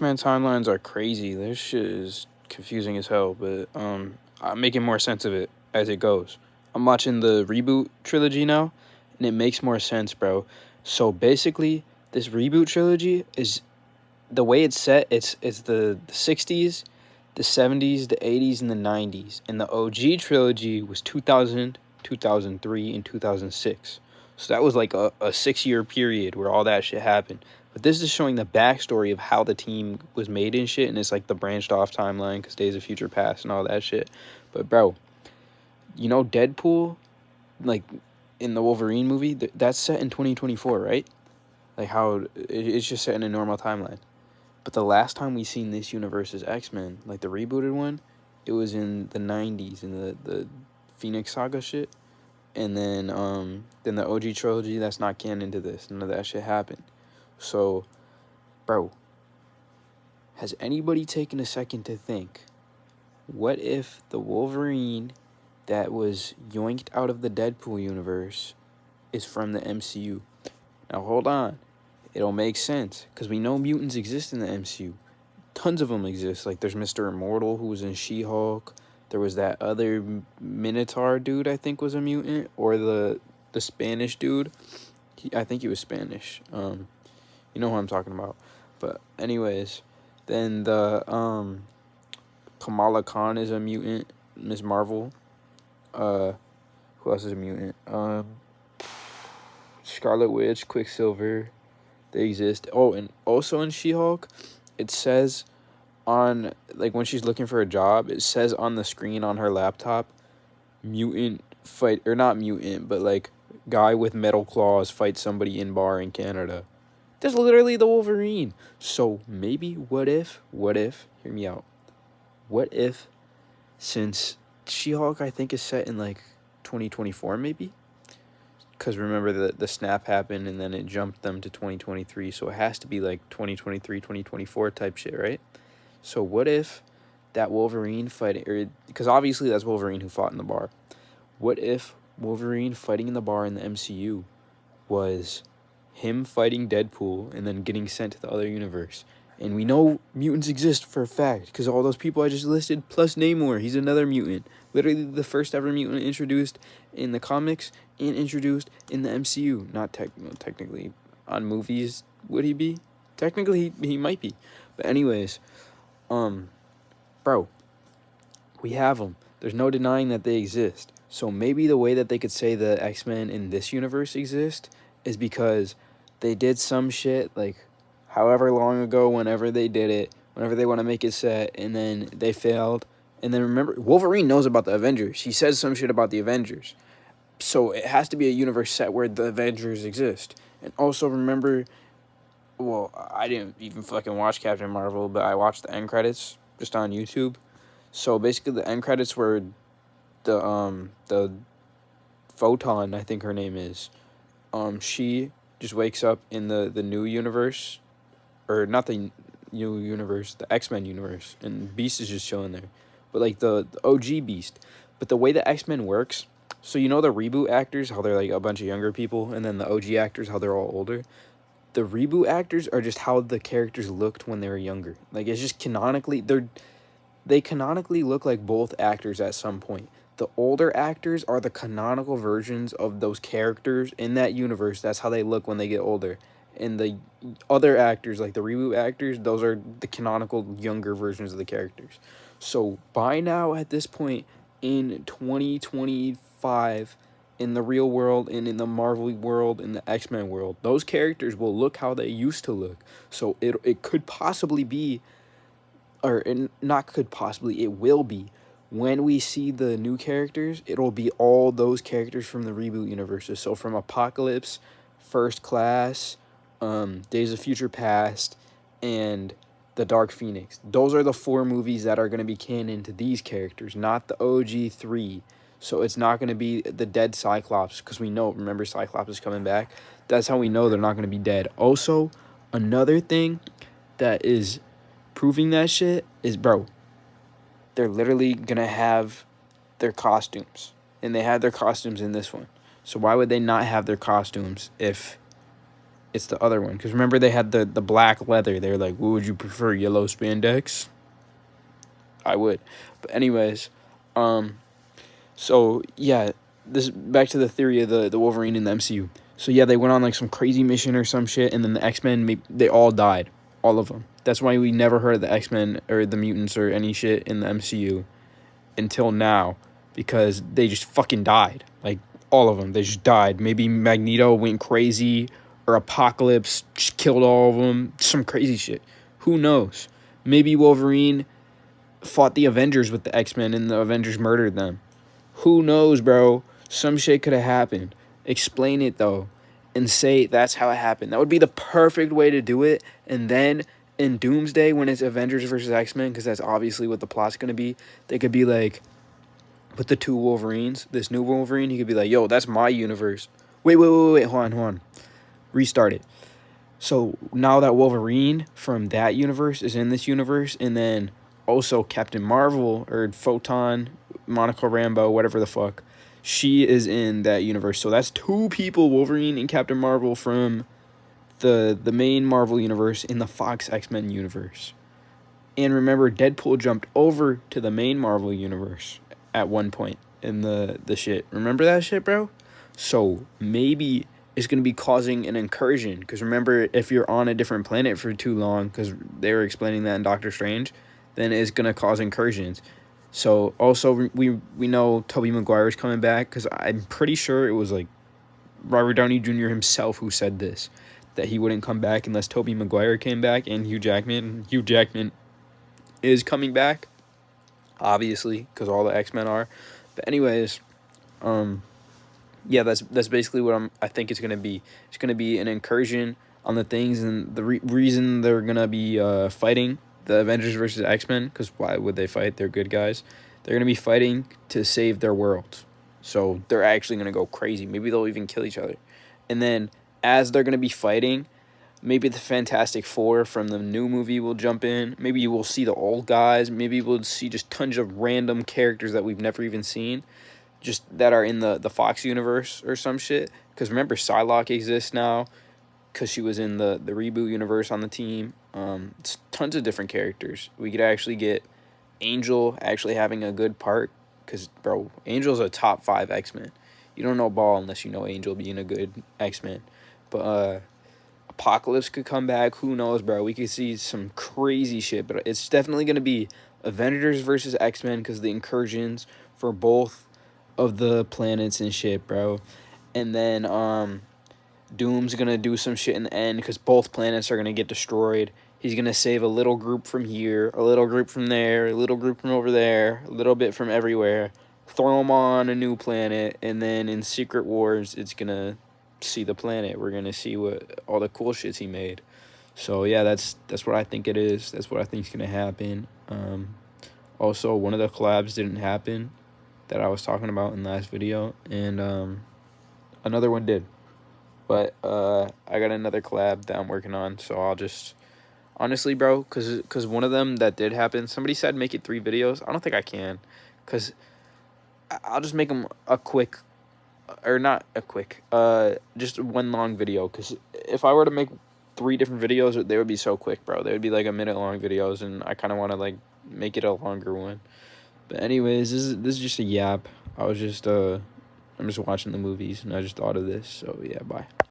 Man, timelines are crazy. This shit is confusing as hell, but I'm making more sense of it as it goes. I'm watching the reboot trilogy now, and it makes more sense, bro. So basically, this reboot trilogy is the way it's set. It's the 60s, the 70s, the 80s, and the 90s. And the OG trilogy was 2000, 2003, and 2006. So that was like a 6 year period where all that shit happened. But this is showing the backstory of how the team was made and shit, and it's like the branched off timeline because Days of Future Past and all that shit. But bro, you know Deadpool, like in the Wolverine movie, that's set in 2024, right? Like how it's just set in a normal timeline. But the last time we seen this universe is X-Men, like the rebooted one, it was in the 90s in the Phoenix Saga shit. And then the OG trilogy, that's not canon to this. None of that shit happened. So, bro, has anybody taken a second to think, what if the Wolverine that was yoinked out of the Deadpool universe is from the MCU? Now, hold on. It'll make sense, because we know mutants exist in the MCU. Tons of them exist. Like, there's Mr. Immortal, who was in She-Hulk. There was that other Minotaur dude, I think, was a mutant. Or the Spanish dude. I think he was Spanish. You know who I'm talking about. But anyways, then the Kamala Khan is a mutant. Ms. Marvel. Who else is a mutant? Scarlet Witch, Quicksilver. They exist. Oh, and also in She-Hulk, it says on, like, when she's looking for a job, it says on the screen on her laptop, mutant fight, or not mutant, but like guy with metal claws fight somebody in bar in Canada. That's literally the Wolverine. So maybe what if, hear me out. What if, since She-Hulk I think is set in like 2024 maybe? Because remember the snap happened and then it jumped them to 2023. So it has to be like 2023, 2024 type shit, right? So what if that Wolverine fighting, or because obviously that's Wolverine who fought in the bar. What if Wolverine fighting in the bar in the MCU was him fighting Deadpool and then getting sent to the other universe? And we know mutants exist for a fact because all those people I just listed, plus Namor, he's another mutant. Literally the first ever mutant introduced in the comics and introduced in the MCU. Not technically on movies would he be? Technically he might be. But anyways, bro, we have them. There's no denying that they exist. So maybe the way that they could say the X-Men in this universe exist is because they did some shit, like, however long ago, whenever they did it, whenever they want to make it set, and then they failed. And then remember, Wolverine knows about the Avengers. He says some shit about the Avengers. So it has to be a universe set where the Avengers exist. And also remember, well, I didn't even fucking watch Captain Marvel, but I watched the end credits just on YouTube. So basically the end credits were the Photon, I think her name is. She just wakes up in the new universe, or not the new universe, the X-Men universe, and Beast is just chilling there. But like the OG Beast. But the way the X-Men works, so you know the reboot actors, how they're like a bunch of younger people, and then the OG actors, how they're all older. The reboot actors are just how the characters looked when they were younger. Like, it's just canonically, they canonically look like both actors at some point. The older actors are the canonical versions of those characters in that universe. That's how they look when they get older. And the other actors, like the reboot actors, those are the canonical younger versions of the characters. So by now, at this point, in 2025, in the real world and in the Marvel world, in the X-Men world, those characters will look how they used to look. So it could possibly be, or not could possibly, it will be, when we see the new characters, it'll be all those characters from the reboot universes. So from Apocalypse, First Class, Days of Future Past, and The Dark Phoenix. Those are the 4 movies that are going to be canon to these characters, not the OG 3. So it's not going to be the dead Cyclops, because we know, remember, Cyclops is coming back. That's how we know they're not going to be dead. Also, another thing that is proving that shit is, bro, they're literally gonna have their costumes, and they had their costumes in this one. So why would they not have their costumes if It's the other one. Because remember, they had the black leather. They're like, what would you prefer, yellow spandex? I would. But anyways, so yeah, this back to the theory of the Wolverine in the MCU. So yeah, they went on like some crazy mission or some shit, and then the X-Men, they all died, all of them. That's why we never heard of the X-Men or the mutants or any shit in the MCU until now, because they just fucking died. Like, all of them, they just died. Maybe Magneto went crazy, or Apocalypse just killed all of them. Some crazy shit. Who knows? Maybe Wolverine fought the Avengers with the X-Men and the Avengers murdered them. Who knows, bro? Some shit could have happened. Explain it, though, and say that's how it happened. That would be the perfect way to do it. And then in Doomsday, when it's Avengers versus X-Men, because that's obviously what the plot's going to be, they could be like, with the two Wolverines, this new Wolverine, he could be like, yo, that's my universe. Wait, hold on. Restart it. So now that Wolverine from that universe is in this universe, and then also Captain Marvel or Photon, Monica Rambeau, whatever the fuck, she is in that universe. So that's two people, Wolverine and Captain Marvel, from the main Marvel universe in the Fox X-Men universe. And remember, Deadpool jumped over to the main Marvel universe at one point in the shit. Remember that shit, bro? So maybe it's going to be causing an incursion. Because remember, if you're on a different planet for too long, because they were explaining that in Doctor Strange, then it's going to cause incursions. So also, we know Tobey Maguire is coming back, because I'm pretty sure it was like Robert Downey Jr. himself who said this, that he wouldn't come back unless Tobey Maguire came back and Hugh Jackman. Hugh Jackman is coming back, obviously, because all the X-Men are. But anyways, yeah, that's basically what I think it's gonna be. It's gonna be an incursion on the things, and the reason they're gonna be fighting the Avengers versus X-Men, because why would they fight? They're good guys. They're gonna be fighting to save their world. So they're actually gonna go crazy. Maybe they'll even kill each other. And then as they're gonna be fighting, maybe the Fantastic Four from the new movie will jump in. Maybe you will see the old guys. Maybe we'll see just tons of random characters that we've never even seen, just that are in the Fox universe or some shit. Because remember, Psylocke exists now, because she was in the reboot universe on the team. It's tons of different characters. We could actually get Angel actually having a good part. Because, bro, Angel's a top 5 X-Men. You don't know ball unless you know Angel being a good X-Men. But, Apocalypse could come back. Who knows, bro? We could see some crazy shit. But it's definitely going to be Avengers versus X-Men, because the incursions for both of the planets and shit, bro. And then Doom's going to do some shit in the end, because both planets are going to get destroyed. He's going to save a little group from here, a little group from there, a little group from over there, a little bit from everywhere. Throw them on a new planet, and then in Secret Wars, it's going to see the planet. We're going to see what all the cool shits he made. So, yeah, that's what I think it is. That's what I think is going to happen. Also, one of the collabs didn't happen that I was talking about in the last video, and another one did. But I got another collab that I'm working on, so I'll just... Honestly, bro, because one of them that did happen, somebody said make it 3 videos. I don't think I can, because I'll just make them a quick, or not a quick, just one long video. Because if I were to make 3 different videos, they would be so quick, bro. They would be like a minute long videos, and I kind of want to like make it a longer one. But anyways, this is just a yap. I'm just watching the movies, and I just thought of this. So yeah, bye.